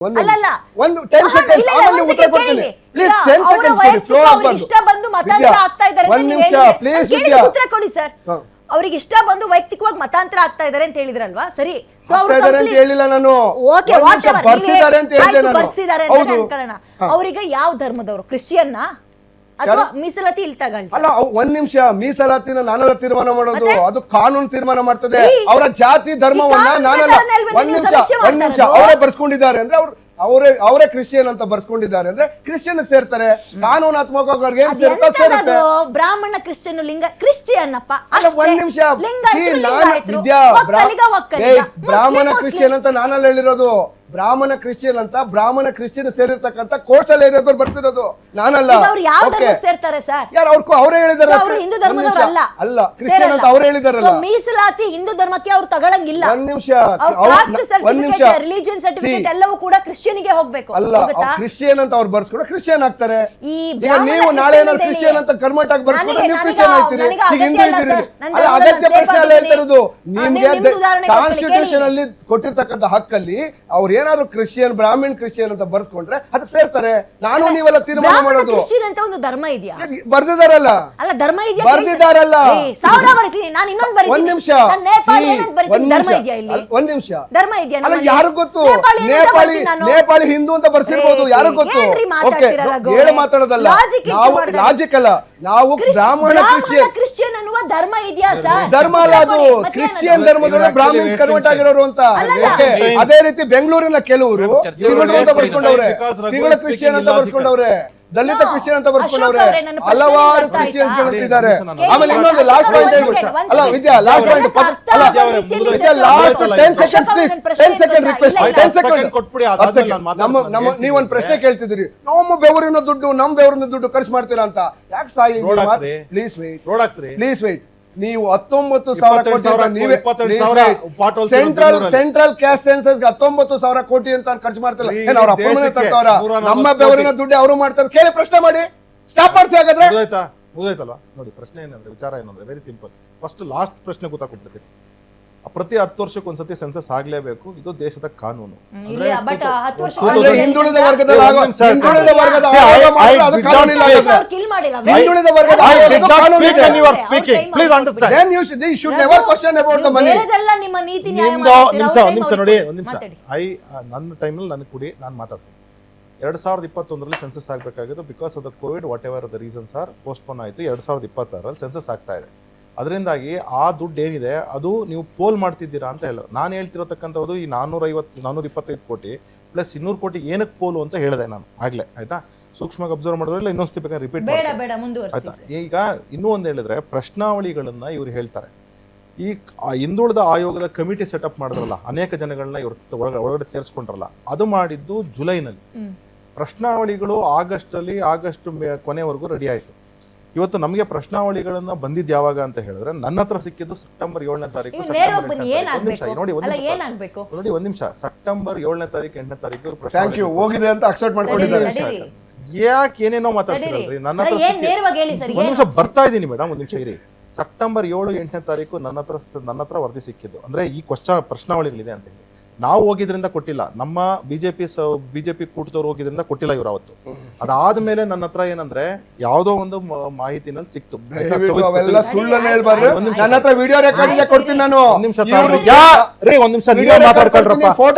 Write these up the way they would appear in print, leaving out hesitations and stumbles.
ಒಂದು 10 seconds ಆಮೇಲೆ ಉತ್ತರ ಕೊಡ್ತೀನಿ ಪ್ಲೀಸ್ 10 seconds ಕೊಡಿ ಫ್ಲೋ ಆಗಬಾರದು ಇಷ್ಟ ಬಂದು ಮತಾಂತರ ಆಗ್ತಾ ಇದ್ದಾರೆ ಅಂತ ನೀವು ಹೇಳಿ ಉತ್ತರ ಕೊಡಿ ಸರ್ ಅವರಿಗೆ ಇಷ್ಟ ಬಂದು ವೈಯಕ್ತಿಕವಾಗಿ ಮತಾಂತರ ಆಗ್ತಾ ಇದ್ದಾರೆ ಅಂತ ಹೇಳಿದ್ರಲ್ವಾ ಸರಿ ಸೋ ಅವರು ಅಂತ ಹೇಳಿಲ್ಲ ನಾನು ಓಕೆ ವಾಟ್ ಎವರ್ ಬರ್ಸಿದ್ದಾರೆ ಅಂತ ಹೇಳಿದೆ ನಾನು ಬರ್ಸಿದ್ದಾರೆ ಅಂತ ಅನ್ಕೊಳ್ಳೋಣ ಅವರಿಗೆ ಯಾವ ಧರ್ಮದವರು ಕ್ರಿಶ್ಚಿಯನ್ ಅಥವಾ ಮೀಸಲಾತಿ ಇಲ್ಲಿ ತಗೊಳ್ಳಿ ಅಲ್ಲ ಒಂದ್ ನಿಮಿಷ ಮೀಸಲಾತಿನ ನಾನೆಲ್ಲ ತೀರ್ಮಾನ ಮಾಡೋದು ಅದು ಕಾನೂನು ತೀರ್ಮಾನ ಮಾಡ್ತದೆ ಅವರ ಜಾತಿ ಧರ್ಮವನ್ನ ನಾನೆಲ್ಲ ಒಂದ್ ನಿಮಿಷ ಅವರೇ ಬರ್ಸ್ಕೊಂಡಿದ್ದಾರೆ ಅಂದ್ರೆ ಅವರೇ ಕ್ರಿಶ್ಚಿಯನ್ ಅಂತ ಬರ್ಸ್ಕೊಂಡಿದ್ದಾರೆ ಅಂದ್ರೆ ಕ್ರಿಶ್ಚಿಯನ್ ಸೇರ್ತಾರೆ ಕಾನೂನಾತ್ಮಕವಾಗಿ ಅವ್ರಿಗೆ ಏನ್ ಸೇರುತ್ತೆ ಬ್ರಾಹ್ಮಣ ಕ್ರಿಶ್ಚಿಯನ್ ಲಿಂಗ ಕ್ರಿಶ್ಚಿಯನ್ ಅಪ್ಪ ಒಂದ್ ನಿಮಿಷ ಬ್ರಾಹ್ಮಣ ಕ್ರಿಶ್ಚಿಯನ್ ಅಂತ ನಾನಲ್ಲಿ ಹೇಳಿರೋದು ಬ್ರಾಹ್ಮಣ ಕ್ರಿಶ್ಚಿಯನ್ ಅಂತ ಬ್ರಾಹ್ಮಣ ಕ್ರಿಶ್ಚಿಯನ್ ಸೇರಿರ್ತಕ್ಕಂಥ ಕೋಸ್ಟಲ್ ಏರಿಯಾದವ್ರು ಬರ್ತಿರೋದು ನಾನಲ್ಲ ಯಾವ ಧರ್ಮಕ್ಕೆ ಸೇರ್ತಾರೆ ಸರ್ ಯಾರು ಅವರೇ ಹೇಳಿದಾರೆ ಅವರು ಹಿಂದೂ ಧರ್ಮದವರು ಅಲ್ಲ ಕ್ರಿಶ್ಚಿಯನ್ ಅಂತ ಅವರೇ ಹೇಳಿದಾರಲ್ಲ ಮೀಸಲಾತಿ ಹಿಂದೂ ಧರ್ಮಕ್ಕೆ ಅವರು ತಗೊಳ್ಳಂಗಿಲ್ಲ ಒಂದ್ ನಿಮಿಷ ರಿಲಿಜಿಯನ್ ಸರ್ಟಿಫಿಕೇಟ್ ಎಲ್ಲವೂ ಕೂಡ ಕ್ರಿಶ್ಚಿಯನ್ ಗೆ ಹೋಗ್ಬೇಕು ಅಲ್ಲ ಕ್ರಿಶ್ಚಿಯನ್ ಅಂತ ಅವ್ರು ಬರ್ಸ್ಕೊಂಡು ಕ್ರಿಶ್ಚಿಯನ್ ಆಗ್ತಾರೆ ಈಗ ನೀವು ನಾಳೆ ಏನಾದ್ರು ಕ್ರಿಶ್ಚಿಯನ್ ಅಂತ ಕನ್ವರ್ಟ್ ಆಗಿ ಬರ್ಸ್ಕೊಂಡು ನೀವು ಕ್ರಿಶ್ಚಿಯನ್ ಆಗ್ತೀರಿ ಈಗ ಹಿಂದೂ ಇದ್ದೀರಿ ಅಲ್ಲ ಅಗತ್ಯ ಪ್ರಶ್ನೆ ಅಲ್ಲ ಹೇಳ್ತಿರೋದು ನಿಮ್ಗೆ ಕಾನ್ಸ್ಟಿಟ್ಯೂಷನ್ ಅಲ್ಲಿ ಕೊಟ್ಟಿರ್ತಕ್ಕಂಥ ಹಕ್ಕಲ್ಲಿ ಅವ್ರು ಏನಾದ್ರು ಕ್ರಿಶ್ಚಿಯನ್ ಬ್ರಾಹ್ಮಣ ಕ್ರಿಶ್ಚಿಯನ್ ಅಂತ ಬರ್ಸ್ಕೊಂಡ್ರೆ ಅದಕ್ಕೆ ಸೇರ್ತಾರೆ ನಾನು ನೀವೆಲ್ಲ ತೀರ್ಮಾನ ಮಾಡೋದು ಕ್ರಿಶ್ಚಿಯನ್ ಅಂತ ಒಂದು ಧರ್ಮ ಇದೆಯಾ ಬರ್ದಿದಾರಲ್ಲ ಅಲ್ಲ ಧರ್ಮ ಇದೆಯಾ ಬರ್ದಿದಾರಲ್ಲ ಸಾವಿರ ಬರ್ತೀನಿ ನಾನು ಇನ್ನೊಂದು ಬರ್ತೀನಿ ಒಂದ್ ನಿಮಿಷ ನೇಪಾಳಿ ಏನಂತ ಬರ್ತೀನಿ ಧರ್ಮ ಇದೆಯಾ ಇಲ್ಲಿ ಒಂದ್ ನಿಮಿಷ ಧರ್ಮ ಇದೆಯಾ ಅಲ್ಲ ಯಾರು ಗೊತ್ತು ನೇಪಾಳಿ ಹಿಂದೂ ಅಂತ ಬರ್ಸಿರ್ಬೋದು ಯಾರು ಗೊತ್ತು ಹೇಳಿ ಮಾತಾಡೋದಲ್ಲ ನಾವು ಲಾಜಿಕ್ ಅಲ್ಲ ನಾವು ಬ್ರಾಹ್ಮಣ ಕ್ರಿಶ್ಚಿಯನ್ ಅನ್ನುವ ಧರ್ಮ ಇದೆಯಾ ಸರ್ ಧರ್ಮ ಅಲ್ಲ ಅದು ಕ್ರಿಶ್ಚಿಯನ್ ಧರ್ಮದೊಳಗೆ ಬ್ರಾಹ್ಮಿನ್ಸ್ ಕನ್ವರ್ಟ್ ಆಗಿರೋರು ಅಂತ ಅದೇ ರೀತಿ ಬೆಂಗಳೂರಿನ ಕೆಲವರು ತಿಗಳು ಅಂತ ಬರ್ಸ್ಕೊಂಡವ್ರೆ ತಿಗಳ ಕ್ರಿಶ್ಚಿಯನ್ ಅಂತ ಬರ್ಸ್ಕೊಂಡವ್ರೆ ದಲಿತ ಕ್ರಿಶ್ಚಿಯನ್ ಅಂತ ಬರ್ಸ್ಕೊಂಡವ್ರೆ ಹಲವಾರು ಕ್ರಿಶ್ಚಿಯನ್ಸ್ ಗಳಿದ್ದಾರೆ ಆಮೇಲೆ ಇನ್ನೊಂದು ಲಾಸ್ಟ್ ಪಾಯಿಂಟ್ ಅಲ್ಲ ವಿದ್ಯಾ ಲಾಸ್ಟ್ ಪಾಯಿಂಟ್ ಅಲ್ಲ Vidya last 10 seconds please 10 second request 10 second ನಮ್ಮ ನೀವೊಂದು ಪ್ರಶ್ನೆ ಕೇಳ್ತಿದ್ದೀರಿ ನಮ್ಮ ಬೆವರಿನ ದುಡ್ಡು ಖರ್ಚು ಮಾಡ್ತೀರಾ ಅಂತ ಯಾಕೆ ಸಾಯಿ ಪ್ಲೀಸ್ ವೇಟ್ ನೀವು 19,000 ಸೆಂಟ್ರಲ್ ಕ್ಯಾಸ್ಟ್ ಸೆನ್ಸಸ್ 19,000 ಕೋಟಿ ಅಂತ ಖರ್ಚು ಮಾಡ್ತಿಲ್ಲ ಅವ್ರ ಅಪ್ಪನೇ ತರ್ತಾರ ನಮ್ಮ ಬೆವರಿನ ದುಡ್ಡು ಅವರು ಮಾಡ್ತಾರೆ ಕೇಳಿ ಪ್ರಶ್ನೆ ಮಾಡಿ ಸ್ಟಾಪ್ ಮಾಡಿಸಿ ಹಾಗಾದ್ರೆ ಮುಗಿದೈತಲ್ವಾ ನೋಡಿ ಪ್ರಶ್ನೆ ಏನಂದ್ರೆ ವಿಚಾರ ಏನಂದ್ರೆ ವೆರಿ ಸಿಂಪಲ್ ಫಸ್ಟ್ ಲಾಸ್ಟ್ ಪ್ರಶ್ನೆ ಗೊತ್ತಾಗ್ಬಿಡ್ತೈತಿ ಪ್ರತಿ 10 ವರ್ಷಕ್ಕೊಂದ್ಸತಿ ಸೆನ್ಸಸ್ ಆಗ್ಲೇಬೇಕು ಇದು ದೇಶದ ಕಾನೂನು ಹಿಂದುಳಿದ ವರ್ಗದ ನಿಮಿಷ ನೋಡಿ ನನ್ನ ಟೈಮಲ್ಲಿ ನನಗೆ ಕುಡಿ ನಾನು ಮಾತಾಡ್ತೀನಿ 2021ರಲ್ಲಿ ಸೆನ್ಸಸ್ ಆಗಬೇಕಾಗಿದ್ದು because of the Covid whatever the reasons are postpone ಆಯಿತು 2026ರಲ್ಲಿ ಸೆನ್ಸಸ್ ಆಗ್ತಾ ಇದೆ ಅದರಿಂದಾಗಿ ಆ ದುಡ್ಡು ಏನಿದೆ ಅದು ನೀವು ಪೋಲ್ ಮಾಡ್ತಿದ್ದೀರಾ ಅಂತ ಹೇಳೋದು ನಾನು ಹೇಳ್ತಿರತಕ್ಕಂಥದ್ದು ಈ 425 ಕೋಟಿ ಪ್ಲಸ್ 200 ಕೋಟಿ ಏನಕ್ಕೆ ಪೋಲು ಅಂತ ಹೇಳಿದೆ ನಾನು ಆಗ್ಲೇ ಆಯ್ತಾ ಸೂಕ್ಷ್ಮವಾಗಿ ಅಬ್ಸರ್ವ್ ಮಾಡಿದ್ರೆ ಇನ್ನೊಂದು ಬೇಕಾದ್ರೆ ರಿಪೀಟ್ ಆಯ್ತಾ ಈಗ ಇನ್ನೂ ಒಂದು ಹೇಳಿದ್ರೆ ಪ್ರಶ್ನಾವಳಿಗಳನ್ನ ಇವ್ರು ಹೇಳ್ತಾರೆ ಈ ಹಿಂದುಳಿದ ಆಯೋಗದ ಕಮಿಟಿ ಸೆಟಪ್ ಮಾಡಿದ್ರಲ್ಲ ಅನೇಕ ಜನಗಳನ್ನ ಇವ್ರು ಒಳಗಡೆ ಸೇರಿಸ್ಕೊಂಡ್ರಲ್ಲ ಅದು ಮಾಡಿದ್ದು ಜುಲೈನಲ್ಲಿ ಪ್ರಶ್ನಾವಳಿಗಳು ಆಗಸ್ಟ್ ಕೊನೆವರೆಗೂ ರೆಡಿ ಆಯಿತು ಇವತ್ತು ನಮಗೆ ಪ್ರಶ್ನಾವಳಿಗಳನ್ನ ಬಂದಿದ್ದು ಯಾವಾಗ ಅಂತ ಹೇಳಿದ್ರೆ ನನ್ನ ಹತ್ರ ಸಿಕ್ಕಿದ್ದು ಸೆಪ್ಟೆಂಬರ್ 7ನೇ ತಾರೀಕು ನೋಡಿ ಒಂದ್ ನಿಮಿಷ ಸೆಪ್ಟೆಂಬರ್ 7ನೇ ತಾರೀಕು 8ನೇ ತಾರೀಕು ಹೋಗಿದೆ ಅಂತ ಅಕ್ಸೆಪ್ಟ್ ಮಾಡ್ಕೊಂಡಿದ್ದಾರೆ ಯಾಕೆ ಏನೇನೋ ಮಾತಾಡ್ತಿರಲ್ರಿ ನನ್ನ ಹತ್ರ ಒಂದ್ ನಿಮಿಷ ಬರ್ತಾ ಇದ್ದೀನಿ ಮೇಡಮ್ ಒಂದ್ ನಿಮಿಷ ಇರಿ ಸೆಪ್ಟೆಂಬರ್ 7, 8ನೇ ತಾರೀಕು ನನ್ನ ಹತ್ರ ವರದಿ ಸಿಕ್ಕಿದ್ದು ಅಂದ್ರೆ ಈ ಪ್ರಶ್ನಾವಳಿಗಳಿದೆ ಅಂತ ಹೇಳಿ ನಾವು ಹೋಗಿದ್ರಿಂದ ಕೊಟ್ಟಿಲ್ಲ ನಮ್ಮ ಬಿಜೆಪಿ ಕೂಟದವ್ರು ಹೋಗಿದ್ರಿಂದ ಕೊಟ್ಟಿಲ್ಲ ಇವ್ರು ಅವತ್ತು ಅದಾದ್ಮೇಲೆ ನನ್ನ ಹತ್ರ ಏನಂದ್ರೆ ಯಾವ್ದೋ ಒಂದು ಮಾಹಿತಿನಲ್ಲಿ ಸಿಕ್ತು ಒಂದ್ ನಿಮಿಷ ವಿಡಿಯೋ ಮಾತಾಡ್ಕೊಳ್ರಪ್ಪ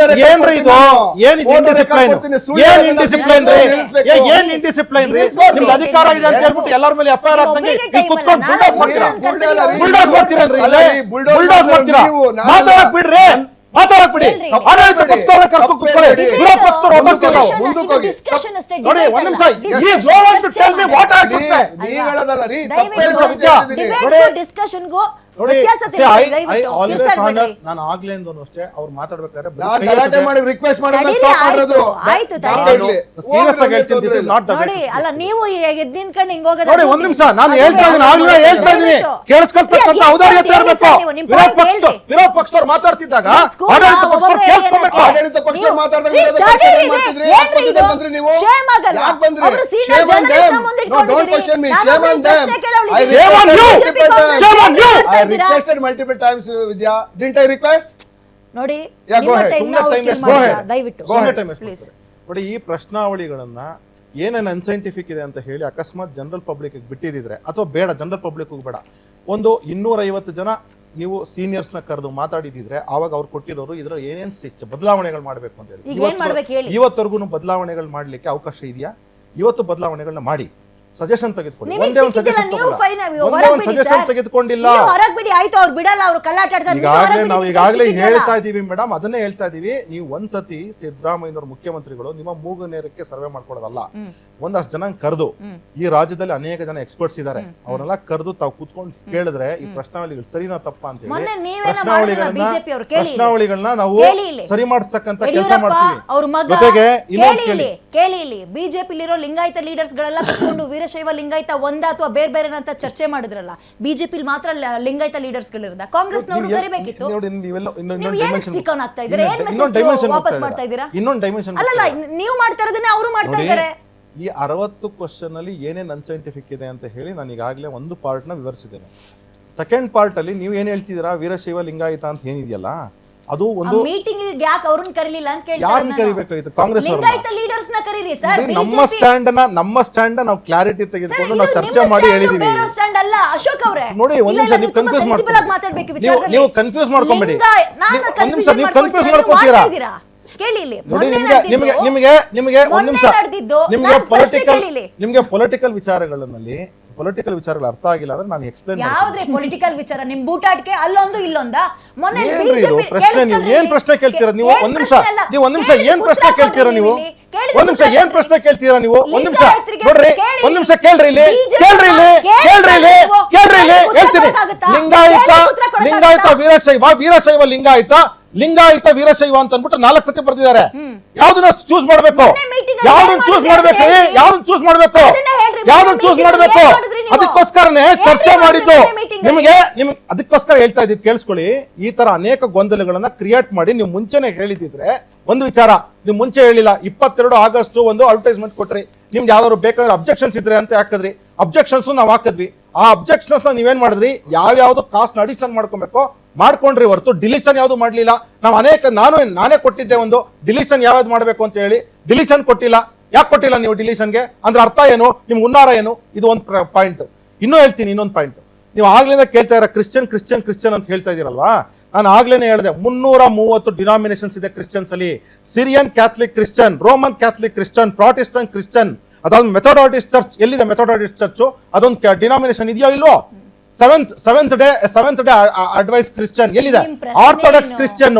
ಏನ್ರಿ ಇದು ಏನ್ ಇಂಡಿಸಿಪ್ಲೈನ್ ರೀ ನಿಮ್ದು ಅಧಿಕಾರ ಇದೆ ಅಂತ ಹೇಳ್ಬಿಟ್ಟು ಎಲ್ಲರ ಮೇಲೆ ಎಫ್ಐಆರ್ ಹಾಕ್ದಂಗೆ ಕುತ್ಕೊಂಡು ಬುಲ್ಡೋಸ್ ಮಾಡ್ತೀರೇನ್ರಿ ಬುಲ್ಡೋಸ್ ಮಾಡ್ತೀರಾ ಮಾತಾಡಕ್ ಬಿಡ್ರಿ ಮಾತಾಡಕ್ ಬಿಡಿ ಆಡಳಿತ ಪಕ್ಷದವ್ರನ್ನ ಕರ್ಕೊಂಡು ಕೂತ್ಕೊಳ್ಳಿ ವಿರೋಧ ಪಕ್ಷದವ್ರು ನೋಡಿ ಒಂದ್ ನಿಮಿಷ is no one to tell me what I should say ನೀ ಹೇಳೋದಲ್ಲ ರೀ ಡಿಸ್ಕಷನ್ ಗೋ ನೋಡಿ ನಾನು ಆಗ್ಲೇ ಅಷ್ಟೇ ಅವ್ರು ಮಾತಾಡ್ಬೇಕಾದ್ರೆ ಗಲಾಟೆ ಮಾಡಿ ರಿಕ್ವೆಸ್ಟ್ ಮಾಡೋದು ಸ್ಟಾಪ್ ಮಾಡೋದು ಆಯ್ತು ಸೀರಿಯಸ್ ಆಗಿ ಹೇಳ್ತೀನಿ ದಿಸ್ ಇಸ್ ನಾಟ್ ನೋಡಿ ಅಲ್ಲ ನೀವು ಎದ್ದು ನಿಂತ್ಕೊಂಡು ಹಿಂಗ ಹೋಗೋದು ನೋಡಿ ಒಂದ್ ನಿಮಿಷ ನಾನು ಹೇಳ್ತಾ ಇದ್ದೀನಿ ಆಗ್ಲೇ ಹೇಳ್ತಾ ಇದ್ದೀನಿ ಕೇಳಿಸ್ಕೊಳ್ತಕ್ಕಂತ ಔದಾರ್ಯತೆ ಇರಬೇಕು ವಿರೋಧ ಪಕ್ಷದವ್ರು ಮಾತಾಡ್ತಿದ್ದಾಗ ಆಡಳಿತ ಪಕ್ಷದವ್ರು ಕೇಳಿಸ್ಕೊಬೇಕು ಆಡಳಿತ ಪಕ್ಷದವ್ರು ಮಾತಾಡಿದಾಗ ಮಂತ್ರಿ ನೀವು ಯಾಕೆ ಬಂದ್ರಿ don't question me shame on them I requested multiple times, Vidya. Didn't I request? ನೋಡಿ Yeah, go ನಿಮ್ಮ ahead. time ನ ಅವ್ರು time kill waste ಮಾಡ್ತಾರೆ. ಮಾಡ್ತಾರೆ. ದಯವಿಟ್ಟು ಸುಮ್ನೆ time waste ಪ್ಲೀಸ್ ಮಾಡ್ತಾರೆ. ನೋಡಿ ಈ ಪ್ರಶ್ನಾವಳಿಗಳನ್ನ ಏನೇನು ಅನ್ಸೈಂಟಿಫಿಕ್ ಇದೆ ಅಂತ ಹೇಳಿ ಅಕಸ್ಮಾತ್ ಜನರಲ್ ಪಬ್ಲಿಕ್ ಬಿಟ್ಟಿದ್ರೆ ಅಥವಾ ಬೇಡ ಜನರಲ್ ಪಬ್ಲಿಕ್ ಬೇಡ, ಒಂದು 250 ಜನ ನೀವು ಸೀನಿಯರ್ಸ್ ನ ಕರೆದು ಮಾತಾಡಿದಿದ್ರೆ ಆವಾಗ ಅವ್ರು ಕೊಟ್ಟಿರೋರು ಇದ್ರ ಏನೇನ್ ಬದಲಾವಣೆಗಳು ಮಾಡ್ಬೇಕು ಅಂತ ಈಗ ಏನ್ ಮಾಡ್ಬೇಕು ಹೇಳಿ? ಇವತ್ತವರೆಗೂ ಬದಲಾವಣೆಗಳು ಮಾಡ್ಲಿಕ್ಕೆ ಅವಕಾಶ ಇದೆಯಾ? ಇವತ್ತು ಬದಲಾವಣೆಗಳನ್ನ ಮಾಡಿ ಸಜೆಷನ್ ತೆಗೆದುಕೊಳ್ಳಿ. ನಿಮಗೆ ಒಂದೇ ಒಂದು ಸಿಕ್ಕಿಲ್ಲ, ಸಜೆಷನ್ ನೀವು ಫೈನ್ ಸಜೆಷನ್ ತೆಗೆದುಕೊಂಡಿಲ್ಲ. ಹೊರಗ್ ಬಿಡಿ, ಆಯ್ತು ಅವ್ರು ಬಿಡಲ್ಲ, ಅವ್ರು ಕಳ್ಳಾಟ ಆಡ್ತಾರೆ. ಈಗಾಗಲೇ ಹೇಳ್ತಾ ಇದೀವಿ ಮೇಡಮ್, ಅದನ್ನೇ ಹೇಳ್ತಾ ಇದೀವಿ. ನೀವು ಒಂದ್ಸತಿ ಸಿದ್ದರಾಮಯ್ಯನವರು ಮುಖ್ಯಮಂತ್ರಿಗಳು ನಿಮ್ಮ ಮೂಗು ನೇರಕ್ಕೆ ಸರ್ವೆ ಮಾಡ್ಕೊಳ್ಳೋದಲ್ಲ, ಒಂದಷ್ಟು ಜನ ಕರೆದು, ಈ ರಾಜ್ಯದಲ್ಲಿ ಅನೇಕ ಜನ ಎಕ್ಸ್ಪರ್ಟ್ಸ್ ಇದ್ದಾರೆ, ಅವ್ರನ್ನೆಲ್ಲ ಕರೆದು ತಾವು ಕೂತ್ಕೊಂಡು ಕೇಳಿದ್ರೆ ಈ ಪ್ರಶ್ನಾವಳಿಗಳು ಸರಿನಾ ತಪ್ಪಾ ಅಂತ ಹೇಳಿ ಪ್ರಶ್ನಾವಳಿಗಳನ್ನ ನಾವು ಸರಿ ಮಾಡಿಸ್ತಕ್ಕಂತ ಕೆಲಸ ಮಾಡ್ತೀವಿ. ಅವ್ರ ಮಗ ಜೊತೆಗೆ ಕೇಳಿ ಇಲ್ಲಿ ಬಿಜೆಪಿಲಿರೋ ಲಿಂಗಾಯತ ಲೀಡರ್ಸ್ ಗಳೆಲ್ಲ ಕೂತ್ಕೊಂಡು ವೀರಶೈವ ಲಿಂಗಾಯತ ಒಂದ ಅಥವಾ ಬೇರೆ ಬೇರೆ ಅಂತ ಚರ್ಚೆ ಮಾಡಿದ್ರಲ್ಲ, ಬಿಜೆಪಿ ಮಾತ್ರ ಲಿಂಗಾಯತ ಲೀಡರ್ಸ್ ಗಳಿರದ, ಕಾಂಗ್ರೆಸ್ ನವರು ಕರಿಬೇಕಿತ್ತು. ವಾಪಸ್ ಮಾಡ್ತಾ ಇದ್ದೀರಾ? ಇನ್ನೊಂದು ಡೈಮೆನ್ಷನ್ ಅಲ್ಲಲ್ಲ, ನೀವು ಮಾಡ್ತಾ ಇರೋದನ್ನೇ ಅವರು ಮಾಡ್ತಾ ಇದ್ದಾರೆ. ಈ 60 ಕ್ವಶನ್ ಅಲ್ಲಿ ಏನೇನ್ ಅನ್ಸೈಂಟಿಫಿಕ್ ಇದೆ ಅಂತ ಹೇಳಿ ನಾನು ಈಗಾಗಲೇ ಒಂದು ಪಾರ್ಟ್ ನ ವಿವರಿಸಿದ್ದೇನೆ. ಸೆಕೆಂಡ್ ಪಾರ್ಟ್ ಅಲ್ಲಿ ನೀವು ಏನ್ ಹೇಳ್ತಿದ್ದೀರಾ, ವೀರಶೈವ ಲಿಂಗಾಯತ ಅಂತ ಏನಿದೆಯಲ್ಲ, ಅದು ಒಂದು ಮೀಟಿಂಗ್ ಯಾಕೆ ಅವ್ರನ್ನ ಕರೀಲಿಲ್ಲ ಅಂತ ಕೇಳ್ತಾರೆ. ಯಾರನ್ನ ಕರಿಬೇಕಾಗಿತ್ತು? ಕಾಂಗ್ರೆಸ್ ಲಿಂಗಾಯತ ಲೀಡರ್ಸ್ ನ ಕರೀರಿ ಸರ್. ನಮ್ಮ ಸ್ಟ್ಯಾಂಡ್ ನಾವು ಕ್ಲಾರಿಟಿ ತೆಗೆದುಕೊಂಡು ನಾವು ಚರ್ಚೆ ಮಾಡಿ ಹೇಳಿದೀವಿ. ಸ್ಟ್ಯಾಂಡ್ ಅಲ್ಲ ಅಶೋಕ್ ಅವರೇ, ನೋಡಿ ಒಂದ್ ನಿಮಿಷ ನೀವು ಕನ್ಫ್ಯೂಸ್ ಮಾಡ್ಕೊಬೇಡಿ. ನೀವು ಕನ್ಫ್ಯೂಸ್ ಮಾಡ್ಕೊಂಬೇಡಿ. ಒಂದ್ ನಿಮಿಷ ನೀವು ಕನ್ಫ್ಯೂಸ್ ಮಾಡ್ಕೊತೀರಾ? ಕೇಳಿ ಇಲ್ಲಿ, ನೋಡಿ ನಿಮಗೆ ಒಂದ್ ನಿಮಿಷ, ನಿಮಗೆ ಪೊಲಿಟಿಕಲ್ ವಿಚಾರಗಳು ಅರ್ಥ ಆಗಿಲ್ಲ ಅಂದ್ರೆ ನಾನು ಎಕ್ಸ್ಪ್ಲೇನ್ ಯಾವ್ದ್ರೆ ಪೊಲಿಟಿಕಲ್ ವಿಚಾರ? ನಿಮ್ ಬೂಟಾಟ್ಗೆ ಅಲ್ಲೊಂದು ಇಲ್ಲೊಂದ ಮೊನ್ನೆ ಪ್ರಶ್ನೆ. ನೀವು ಏನ್ ಪ್ರಶ್ನೆ ಕೇಳ್ತೀರಾ? ನೀವು ಒಂದ್ ನಿಮಿಷ ಏನ್ ಪ್ರಶ್ನೆ ಕೇಳ್ತೀರಾ? ನೀವು ಒಂದ್ ನಿಮಿಷ ಏನ್ ಪ್ರಶ್ನೆ ಕೇಳ್ತೀರಾ? ನೀವು ಒಂದ್ ನಿಮಿಷ ನೋಡ್ರಿ, ಒಂದ್ ನಿಮಿಷ ಕೇಳ್ರಿ ಇಲ್ಲಿ, ಹೇಳ್ತೀನಿ. ಲಿಂಗಾಯತ ವೀರಶೈವ ಲಿಂಗಾಯತ ವೀರಶೈವ ಅಂತ ಅಂದ್ಬಿಟ್ಟು 4 ಸತಿ ಬರ್ತಿದ್ದಾರೆ. ಯಾವ್ದನ್ನ ಚೂಸ್ ಮಾಡ್ಬೇಕು? ಅದಕ್ಕೋಸ್ಕರನೇ ಚರ್ಚೆ ಮಾಡಿದ್ದು. ಅದಕ್ಕೋಸ್ಕರ ಹೇಳ್ತಾ ಇದೀವಿ, ಕೇಳಿಸ್ಕೊಳ್ಳಿ. ಈ ತರ ಅನೇಕ ಗೊಂದಲಗಳನ್ನ ಕ್ರಿಯೇಟ್ ಮಾಡಿ ನೀವು ಮುಂಚೆನೆ ಹೇಳಿದಿದ್ರೆ ಒಂದು ವಿಚಾರ, ನೀವು ಮುಂಚೆ ಹೇಳಿಲ್ಲ. 22 ಆಗಸ್ಟ್ ಒಂದು ಅಡ್ವರ್ಟೈಸ್ಮೆಂಟ್ ಕೊಟ್ರಿ, ನಿಮ್ಗೆ ಯಾವ್ದಾದ್ರು ಬೇಕಾದ್ರೆ ಅಬ್ಜೆಕ್ಷನ್ಸ್ ಇದ್ರೆ ಅಂತ ಹಾಕಿದ್ರಿ. ಅಬ್ಜೆಕ್ಷನ್ಸ್ ನಾವು ಹಾಕಿದ್ವಿ. ಆ ಅಬ್ಜೆಕ್ಷನ್ಸ್ ನೀವೇನ್ ಮಾಡಿದ್ರಿ? ಯಾವ್ಯಾವ್ದು ಕಾಸ್ಟ್ ಅಡಿಷನ್ ಮಾಡ್ಕೊಬೇಕೋ ಮಾಡ್ಕೊಂಡ್ರಿ ಹೊರತು ಡಿಲೀಷನ್ ಯಾವ್ದು ಮಾಡ್ಲಿಲ್ಲ. ನಾವು ನಾನೇ ಕೊಟ್ಟಿದ್ದೆ ಒಂದು ಡಿಲೀಷನ್ ಯಾವ್ದು ಮಾಡ್ಬೇಕು ಅಂತ ಹೇಳಿ. ಡಿಲೀಷನ್ ಕೊಟ್ಟಿಲ್ಲ. ಯಾಕೆ ಕೊಟ್ಟಿಲ್ಲ ನೀವು ಡಿಲೀಷನ್ಗೆ? ಅಂದ್ರೆ ಅರ್ಥ ಏನು? ನಿಮ್ಗೆ ಉನ್ನಾರ ಏನು? ಇದು ಒಂದು ಪಾಯಿಂಟ್. ಇನ್ನೂ ಹೇಳ್ತೀನಿ, ಇನ್ನೊಂದು ಪಾಯಿಂಟ್. ನೀವು ಆಗ್ಲಿಂದ ಕೇಳ್ತಾ ಇರ ಕ್ರಿಶ್ಚಿಯನ್ ಅಂತ ಹೇಳ್ತಾ ಇದೀರಲ್ವಾ? ನಾನು ಆಗ್ಲೇನೆ ಹೇಳಿದೆ, 330 ಡಿನಾಮಿನೇಷನ್ಸ್ ಇದೆ ಕ್ರಿಶ್ಚಿಯನ್ಸ್ ಅಲ್ಲಿ. Syrian Catholic Christian, Roman Catholic Christian, Protestant Christian, ಅದಾದ ಮೆಥೋಡಾಯಿಸ್ಟ್ ಚರ್ಚ್. ಎಲ್ಲಿದೆ ಮೆಥೋಡಾಯಿಸ್ಟ್ ಚರ್ಚ್? ಅದೊಂದು ಡಿನಾಮಿನೇಷನ್ ಇದೆಯೋ ಇಲ್ವೋ? ಸೆವೆಂತ್ ಡೇ ಅಡ್ವೈಸ್ ಕ್ರಿಶ್ಚಿಯನ್ ಎಲ್ಲಿದೆ? Orthodox Christian,